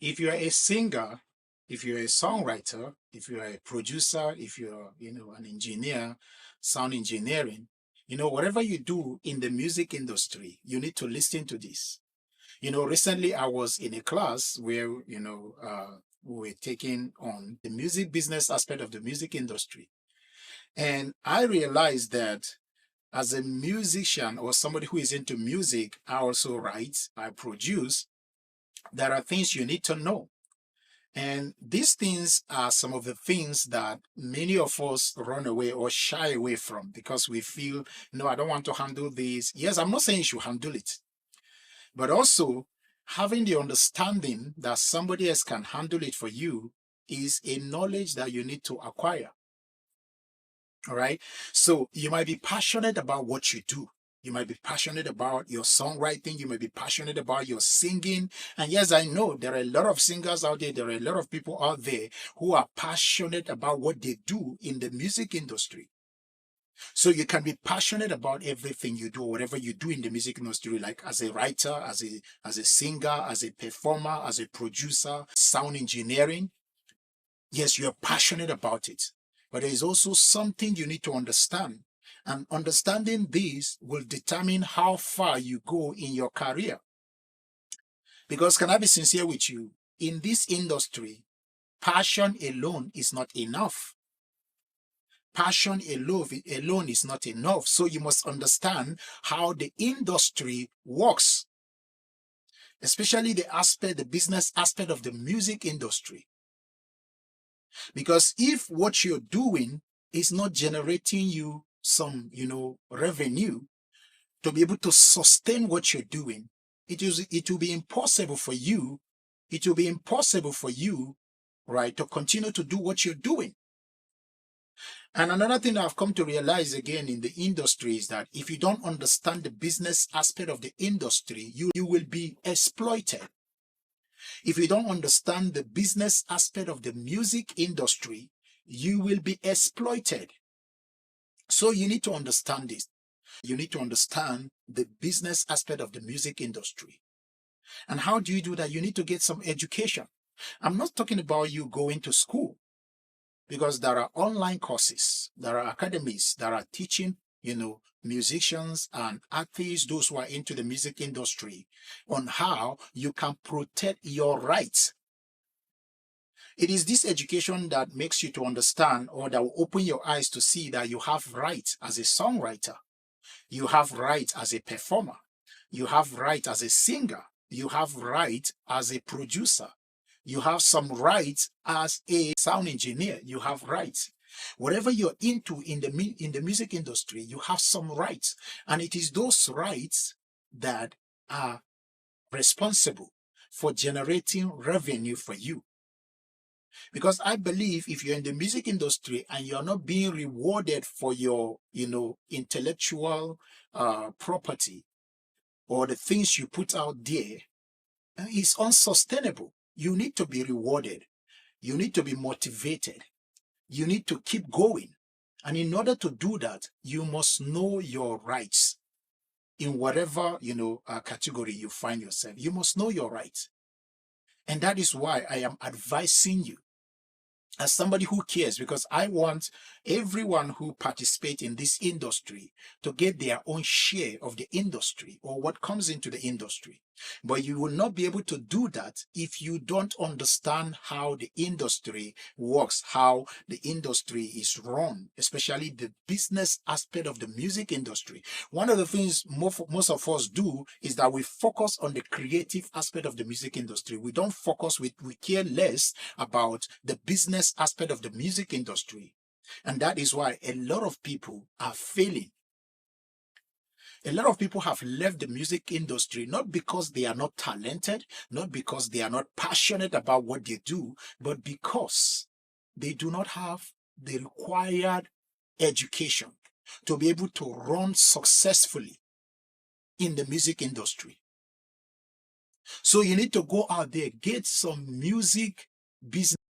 if you're a singer, if you're a songwriter, if you're a producer, if you're, an engineer, sound engineering, whatever you do in the music industry, you need to listen to this. Recently I was in a class where, we were taking on the music business aspect of the music industry. And I realized that as a musician or somebody who is into music, I also write, I produce. There are things you need to know. And these things are some of the things that many of us run away or shy away from because we feel, no, I don't want to handle this. Yes, I'm not saying you should handle it, but also having the understanding that somebody else can handle it for you is a knowledge that you need to acquire. All right. So you might be passionate about what you do. You might be passionate about your songwriting. You might be passionate about your singing. And yes, I know there are a lot of singers out there. There are a lot of people out there who are passionate about what they do in the music industry. So you can be passionate about everything you do, whatever you do in the music industry, like as a writer, as a singer, as a performer, as a producer, sound engineering. Yes, you're passionate about it. But there is also something you need to understand. And understanding this will determine how far you go in your career. Because can I be sincere with you? In this industry, passion alone is not enough. Passion alone is not enough. So you must understand how the industry works, especially the business aspect of the music industry. Because if what you're doing is not generating you some, revenue to be able to sustain what you're doing, it will be impossible for you. It will be impossible for you, right, to continue to do what you're doing. And another thing I've come to realize again in the industry is that if you don't understand the business aspect of the industry, you will be exploited. If you don't understand the business aspect of the music industry, you will be exploited. So you need to understand this. You need to understand the business aspect of the music industry. And how do you do that? You need to get some education. I'm not talking about you going to school, because there are online courses, there are academies that are teaching, musicians and artists, those who are into the music industry, on how you can protect your rights. It is this education that makes you to understand, or that will open your eyes to see that you have rights as a songwriter. You have rights as a performer. You have rights as a singer. You have rights as a producer. You have some rights as a sound engineer. You have rights. Whatever you're into in the music industry, you have some rights. And it is those rights that are responsible for generating revenue for you. Because I believe if you're in the music industry and you're not being rewarded for your, intellectual property or the things you put out there, it's unsustainable. You need to be rewarded. You need to be motivated. You need to keep going. And in order to do that, you must know your rights in whatever, category you find yourself. You must know your rights. And that is why I am advising you, as somebody who cares, because I want everyone who participates in this industry to get their own share of the industry or what comes into the industry. But you will not be able to do that if you don't understand how the industry works, how the industry is run, especially the business aspect of the music industry. One of the things most of us do is that we focus on the creative aspect of the music industry. We don't focus, we care less about the business aspect of the music industry. And that is why a lot of people are failing. A lot of people have left the music industry not because they are not talented, not because they are not passionate about what they do, but because they do not have the required education to be able to run successfully in the music industry. So you need to go out there, get some music business